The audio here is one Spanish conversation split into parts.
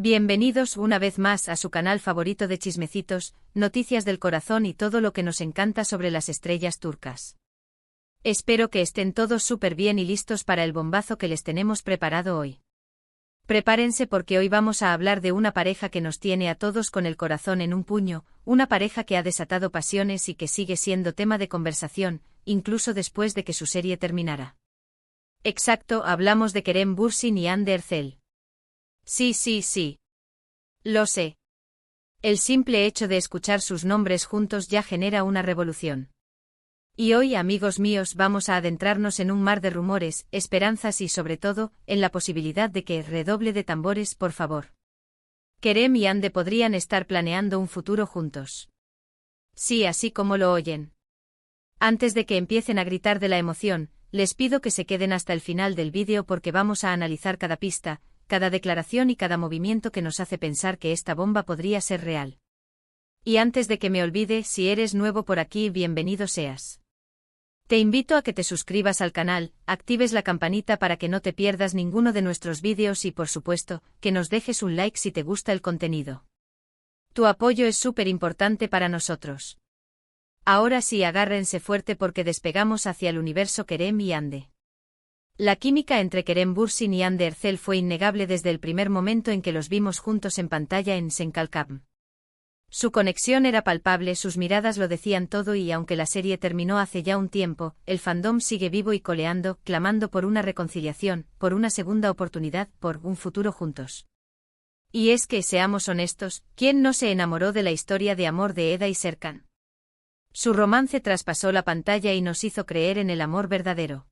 Bienvenidos una vez más a su canal favorito de chismecitos, noticias del corazón y todo lo que nos encanta sobre las estrellas turcas. Espero que estén todos súper bien y listos para el bombazo que les tenemos preparado hoy. Prepárense porque hoy vamos a hablar de una pareja que nos tiene a todos con el corazón en un puño, una pareja que ha desatado pasiones y que sigue siendo tema de conversación, incluso después de que su serie terminara. Exacto, hablamos de Kerem Bürsin y Hande Erçel. Sí. Lo sé. El simple hecho de escuchar sus nombres juntos ya genera una revolución. Y hoy, amigos míos, vamos a adentrarnos en un mar de rumores, esperanzas y sobre todo, en la posibilidad de que, redoble de tambores, por favor. Kerem y Hande podrían estar planeando un futuro juntos. Sí, así como lo oyen. Antes de que empiecen a gritar de la emoción, les pido que se queden hasta el final del vídeo porque vamos a analizar cada pista, cada declaración y cada movimiento que nos hace pensar que esta bomba podría ser real. Y antes de que me olvide, si eres nuevo por aquí, bienvenido seas. Te invito a que te suscribas al canal, actives la campanita para que no te pierdas ninguno de nuestros vídeos y por supuesto, que nos dejes un like si te gusta el contenido. Tu apoyo es súper importante para nosotros. Ahora sí, agárrense fuerte porque despegamos hacia el universo Kerem y Hande. La química entre Kerem Bürsin y Hande Erçel fue innegable desde el primer momento en que los vimos juntos en pantalla en Senkalkam. Su conexión era palpable, sus miradas lo decían todo y aunque la serie terminó hace ya un tiempo, el fandom sigue vivo y coleando, clamando por una reconciliación, por una segunda oportunidad, por un futuro juntos. Y es que, seamos honestos, ¿quién no se enamoró de la historia de amor de Eda y Serkan? Su romance traspasó la pantalla y nos hizo creer en el amor verdadero.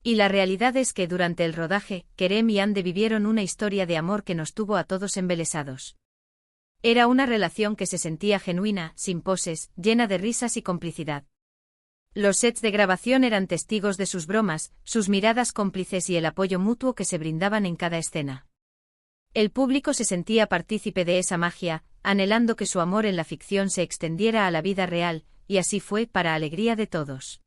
Y la realidad es que durante el rodaje, Kerem y Hande vivieron una historia de amor que nos tuvo a todos embelesados. Era una relación que se sentía genuina, sin poses, llena de risas y complicidad. Los sets de grabación eran testigos de sus bromas, sus miradas cómplices y el apoyo mutuo que se brindaban en cada escena. El público se sentía partícipe de esa magia, anhelando que su amor en la ficción se extendiera a la vida real, y así fue para alegría de todos.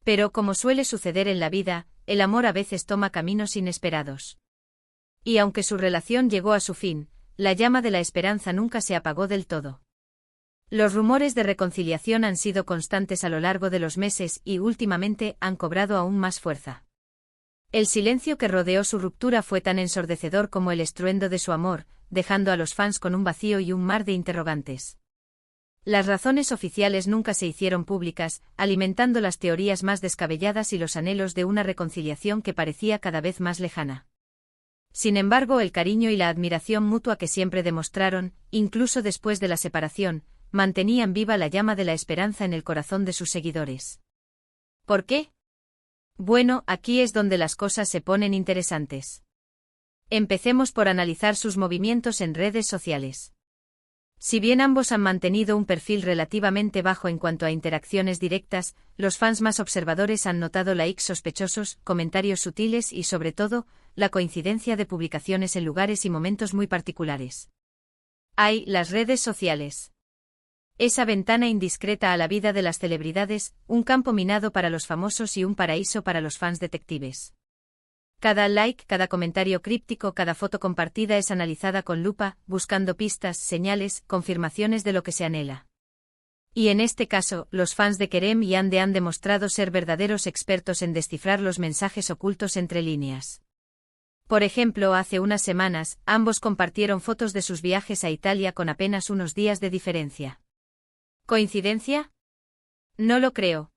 Pero como suele suceder en la vida, el amor a veces toma caminos inesperados. Y aunque su relación llegó a su fin, la llama de la esperanza nunca se apagó del todo. Los rumores de reconciliación han sido constantes a lo largo de los meses y últimamente han cobrado aún más fuerza. El silencio que rodeó su ruptura fue tan ensordecedor como el estruendo de su amor, dejando a los fans con un vacío y un mar de interrogantes. Las razones oficiales nunca se hicieron públicas, alimentando las teorías más descabelladas y los anhelos de una reconciliación que parecía cada vez más lejana. Sin embargo, el cariño y la admiración mutua que siempre demostraron, incluso después de la separación, mantenían viva la llama de la esperanza en el corazón de sus seguidores. ¿Por qué? Bueno, aquí es donde las cosas se ponen interesantes. Empecemos por analizar sus movimientos en redes sociales. Si bien ambos han mantenido un perfil relativamente bajo en cuanto a interacciones directas, los fans más observadores han notado likes sospechosos, comentarios sutiles y, sobre todo, la coincidencia de publicaciones en lugares y momentos muy particulares. Hay las redes sociales. Esa ventana indiscreta a la vida de las celebridades, un campo minado para los famosos y un paraíso para los fans detectives. Cada like, cada comentario críptico, cada foto compartida es analizada con lupa, buscando pistas, señales, confirmaciones de lo que se anhela. Y en este caso, los fans de Kerem y Hande han demostrado ser verdaderos expertos en descifrar los mensajes ocultos entre líneas. Por ejemplo, hace unas semanas, ambos compartieron fotos de sus viajes a Italia con apenas unos días de diferencia. ¿Coincidencia? No lo creo.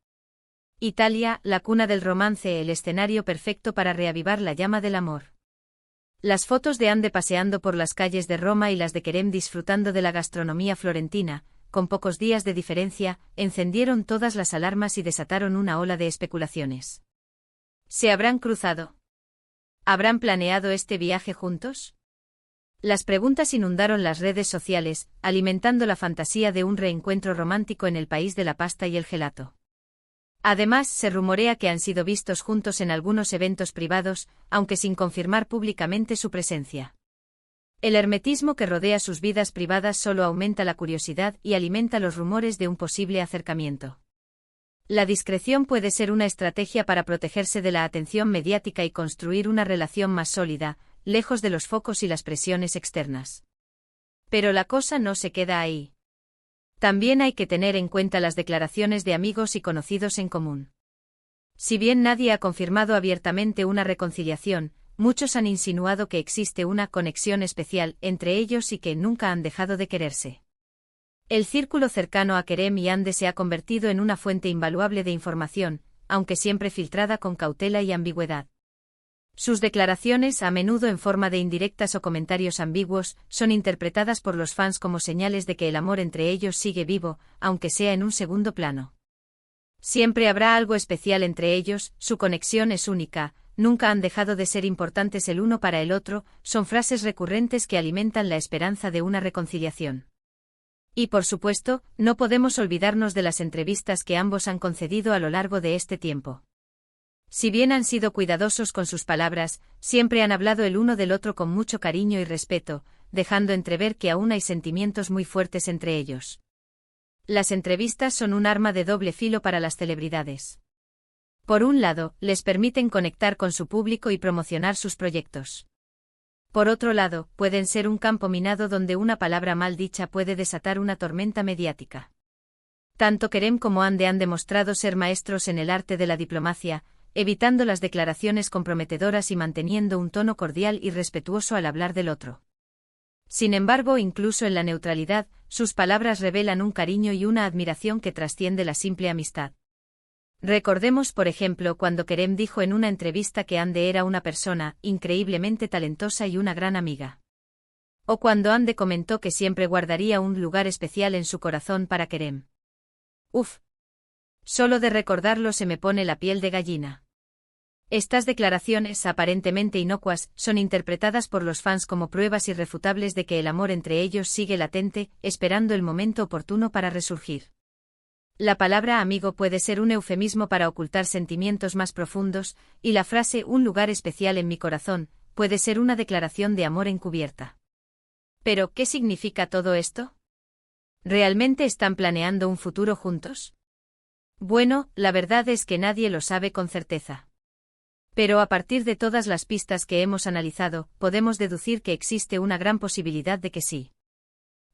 Italia, la cuna del romance, el escenario perfecto para reavivar la llama del amor. Las fotos de Hande paseando por las calles de Roma y las de Kerem disfrutando de la gastronomía florentina, con pocos días de diferencia, encendieron todas las alarmas y desataron una ola de especulaciones. ¿Se habrán cruzado? ¿Habrán planeado este viaje juntos? Las preguntas inundaron las redes sociales, alimentando la fantasía de un reencuentro romántico en el país de la pasta y el gelato. Además, se rumorea que han sido vistos juntos en algunos eventos privados, aunque sin confirmar públicamente su presencia. El hermetismo que rodea sus vidas privadas solo aumenta la curiosidad y alimenta los rumores de un posible acercamiento. La discreción puede ser una estrategia para protegerse de la atención mediática y construir una relación más sólida, lejos de los focos y las presiones externas. Pero la cosa no se queda ahí. También hay que tener en cuenta las declaraciones de amigos y conocidos en común. Si bien nadie ha confirmado abiertamente una reconciliación, muchos han insinuado que existe una conexión especial entre ellos y que nunca han dejado de quererse. El círculo cercano a Kerem y Hande se ha convertido en una fuente invaluable de información, aunque siempre filtrada con cautela y ambigüedad. Sus declaraciones, a menudo en forma de indirectas o comentarios ambiguos, son interpretadas por los fans como señales de que el amor entre ellos sigue vivo, aunque sea en un segundo plano. Siempre habrá algo especial entre ellos, su conexión es única, nunca han dejado de ser importantes el uno para el otro, son frases recurrentes que alimentan la esperanza de una reconciliación. Y por supuesto, no podemos olvidarnos de las entrevistas que ambos han concedido a lo largo de este tiempo. Si bien han sido cuidadosos con sus palabras, siempre han hablado el uno del otro con mucho cariño y respeto, dejando entrever que aún hay sentimientos muy fuertes entre ellos. Las entrevistas son un arma de doble filo para las celebridades. Por un lado, les permiten conectar con su público y promocionar sus proyectos. Por otro lado, pueden ser un campo minado donde una palabra mal dicha puede desatar una tormenta mediática. Tanto Kerem como Hande han demostrado ser maestros en el arte de la diplomacia, evitando las declaraciones comprometedoras y manteniendo un tono cordial y respetuoso al hablar del otro. Sin embargo, incluso en la neutralidad, sus palabras revelan un cariño y una admiración que trasciende la simple amistad. Recordemos, por ejemplo, cuando Kerem dijo en una entrevista que Hande era una persona increíblemente talentosa y una gran amiga. O cuando Hande comentó que siempre guardaría un lugar especial en su corazón para Kerem. Uf. Solo de recordarlo se me pone la piel de gallina. Estas declaraciones, aparentemente inocuas, son interpretadas por los fans como pruebas irrefutables de que el amor entre ellos sigue latente, esperando el momento oportuno para resurgir. La palabra amigo puede ser un eufemismo para ocultar sentimientos más profundos, y la frase «un lugar especial en mi corazón» puede ser una declaración de amor encubierta. Pero, ¿qué significa todo esto? ¿Realmente están planeando un futuro juntos? Bueno, la verdad es que nadie lo sabe con certeza. Pero a partir de todas las pistas que hemos analizado, podemos deducir que existe una gran posibilidad de que sí.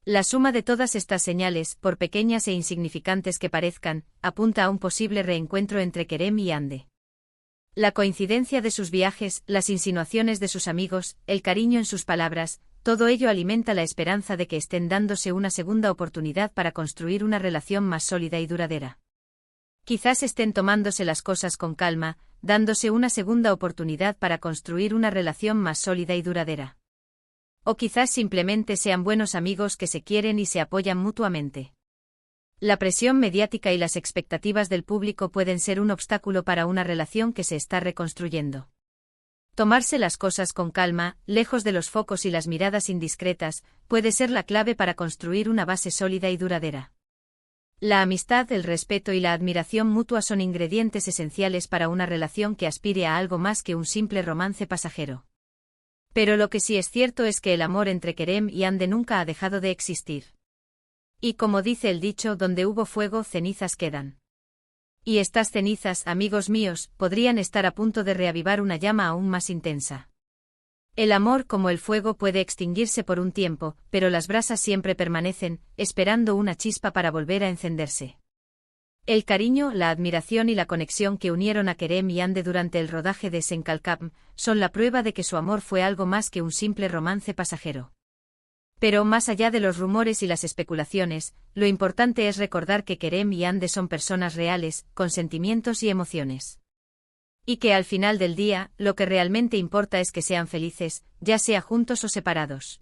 La suma de todas estas señales, por pequeñas e insignificantes que parezcan, apunta a un posible reencuentro entre Kerem y Hande. La coincidencia de sus viajes, las insinuaciones de sus amigos, el cariño en sus palabras, todo ello alimenta la esperanza de que estén dándose una segunda oportunidad para construir una relación más sólida y duradera. Quizás estén tomándose las cosas con calma, dándose una segunda oportunidad para construir una relación más sólida y duradera. O quizás simplemente sean buenos amigos que se quieren y se apoyan mutuamente. La presión mediática y las expectativas del público pueden ser un obstáculo para una relación que se está reconstruyendo. Tomarse las cosas con calma, lejos de los focos y las miradas indiscretas, puede ser la clave para construir una base sólida y duradera. La amistad, el respeto y la admiración mutua son ingredientes esenciales para una relación que aspire a algo más que un simple romance pasajero. Pero lo que sí es cierto es que el amor entre Kerem y Hande nunca ha dejado de existir. Y como dice el dicho, donde hubo fuego, cenizas quedan. Y estas cenizas, amigos míos, podrían estar a punto de reavivar una llama aún más intensa. El amor, como el fuego, puede extinguirse por un tiempo, pero las brasas siempre permanecen, esperando una chispa para volver a encenderse. El cariño, la admiración y la conexión que unieron a Kerem y Hande durante el rodaje de Senkalkam son la prueba de que su amor fue algo más que un simple romance pasajero. Pero más allá de los rumores y las especulaciones, lo importante es recordar que Kerem y Hande son personas reales, con sentimientos y emociones. Y que al final del día, lo que realmente importa es que sean felices, ya sea juntos o separados.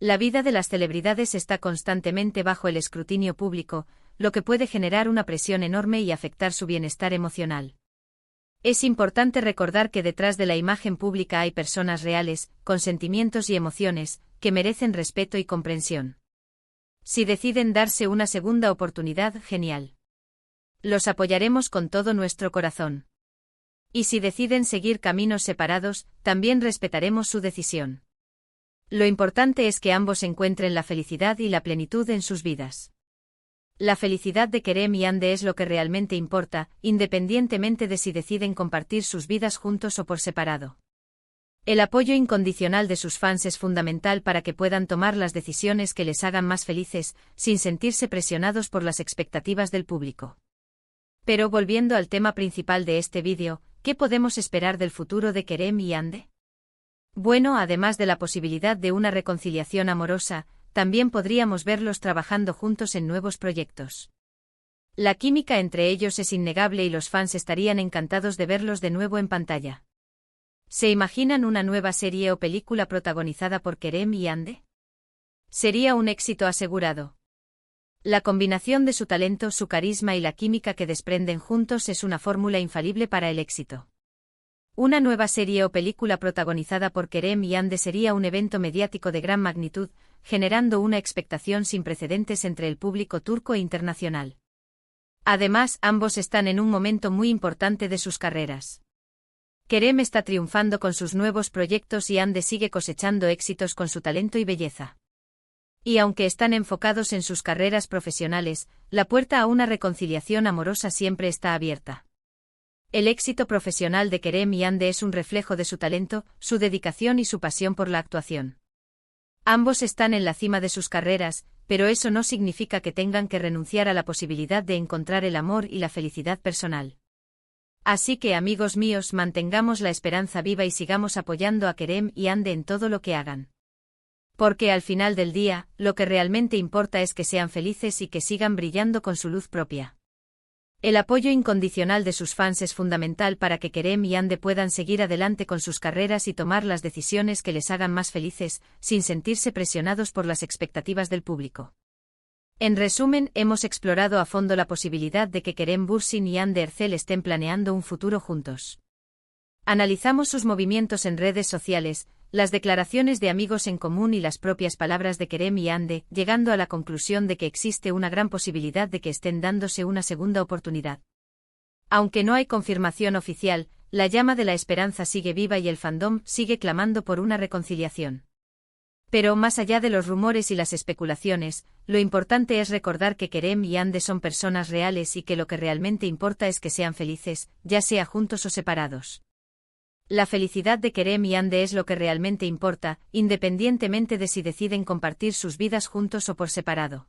La vida de las celebridades está constantemente bajo el escrutinio público, lo que puede generar una presión enorme y afectar su bienestar emocional. Es importante recordar que detrás de la imagen pública hay personas reales, con sentimientos y emociones, que merecen respeto y comprensión. Si deciden darse una segunda oportunidad, genial. Los apoyaremos con todo nuestro corazón. Y si deciden seguir caminos separados, también respetaremos su decisión. Lo importante es que ambos encuentren la felicidad y la plenitud en sus vidas. La felicidad de Kerem y Hande es lo que realmente importa, independientemente de si deciden compartir sus vidas juntos o por separado. El apoyo incondicional de sus fans es fundamental para que puedan tomar las decisiones que les hagan más felices, sin sentirse presionados por las expectativas del público. Pero volviendo al tema principal de este vídeo, ¿qué podemos esperar del futuro de Kerem y Hande? Bueno, además de la posibilidad de una reconciliación amorosa, también podríamos verlos trabajando juntos en nuevos proyectos. La química entre ellos es innegable y los fans estarían encantados de verlos de nuevo en pantalla. ¿Se imaginan una nueva serie o película protagonizada por Kerem y Hande? Sería un éxito asegurado. La combinación de su talento, su carisma y la química que desprenden juntos es una fórmula infalible para el éxito. Una nueva serie o película protagonizada por Kerem y Hande sería un evento mediático de gran magnitud, generando una expectación sin precedentes entre el público turco e internacional. Además, ambos están en un momento muy importante de sus carreras. Kerem está triunfando con sus nuevos proyectos y Hande sigue cosechando éxitos con su talento y belleza. Y aunque están enfocados en sus carreras profesionales, la puerta a una reconciliación amorosa siempre está abierta. El éxito profesional de Kerem y Hande es un reflejo de su talento, su dedicación y su pasión por la actuación. Ambos están en la cima de sus carreras, pero eso no significa que tengan que renunciar a la posibilidad de encontrar el amor y la felicidad personal. Así que, amigos míos, mantengamos la esperanza viva y sigamos apoyando a Kerem y Hande en todo lo que hagan. Porque al final del día, lo que realmente importa es que sean felices y que sigan brillando con su luz propia. El apoyo incondicional de sus fans es fundamental para que Kerem y Hande puedan seguir adelante con sus carreras y tomar las decisiones que les hagan más felices, sin sentirse presionados por las expectativas del público. En resumen, hemos explorado a fondo la posibilidad de que Kerem Bürsin y Hande Erçel estén planeando un futuro juntos. Analizamos sus movimientos en redes sociales, las declaraciones de amigos en común y las propias palabras de Kerem y Hande, llegando a la conclusión de que existe una gran posibilidad de que estén dándose una segunda oportunidad. Aunque no hay confirmación oficial, la llama de la esperanza sigue viva y el fandom sigue clamando por una reconciliación. Pero más allá de los rumores y las especulaciones, lo importante es recordar que Kerem y Hande son personas reales y que lo que realmente importa es que sean felices, ya sea juntos o separados. La felicidad de Kerem y Hande es lo que realmente importa, independientemente de si deciden compartir sus vidas juntos o por separado.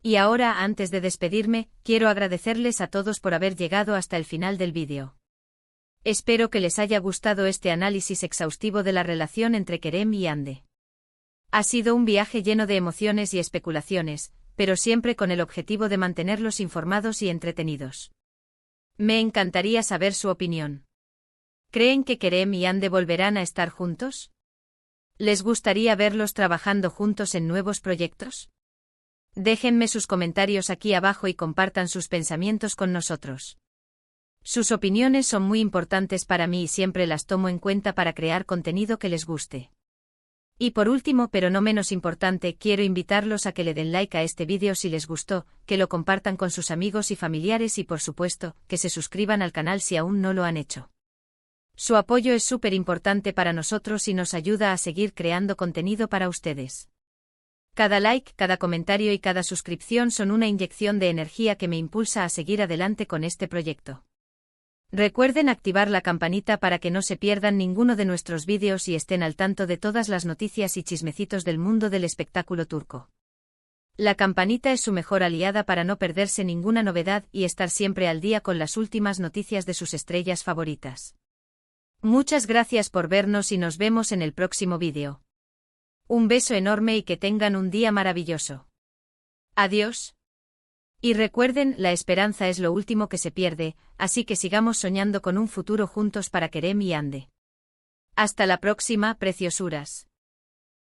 Y ahora, antes de despedirme, quiero agradecerles a todos por haber llegado hasta el final del vídeo. Espero que les haya gustado este análisis exhaustivo de la relación entre Kerem y Hande. Ha sido un viaje lleno de emociones y especulaciones, pero siempre con el objetivo de mantenerlos informados y entretenidos. Me encantaría saber su opinión. ¿Creen que Kerem y Hande volverán a estar juntos? ¿Les gustaría verlos trabajando juntos en nuevos proyectos? Déjenme sus comentarios aquí abajo y compartan sus pensamientos con nosotros. Sus opiniones son muy importantes para mí y siempre las tomo en cuenta para crear contenido que les guste. Y por último, pero no menos importante, quiero invitarlos a que le den like a este vídeo si les gustó, que lo compartan con sus amigos y familiares y por supuesto, que se suscriban al canal si aún no lo han hecho. Su apoyo es súper importante para nosotros y nos ayuda a seguir creando contenido para ustedes. Cada like, cada comentario y cada suscripción son una inyección de energía que me impulsa a seguir adelante con este proyecto. Recuerden activar la campanita para que no se pierdan ninguno de nuestros vídeos y estén al tanto de todas las noticias y chismecitos del mundo del espectáculo turco. La campanita es su mejor aliada para no perderse ninguna novedad y estar siempre al día con las últimas noticias de sus estrellas favoritas. Muchas gracias por vernos y nos vemos en el próximo vídeo. Un beso enorme y que tengan un día maravilloso. Adiós. Y recuerden, la esperanza es lo último que se pierde, así que sigamos soñando con un futuro juntos para Kerem y Hande. Hasta la próxima, preciosuras.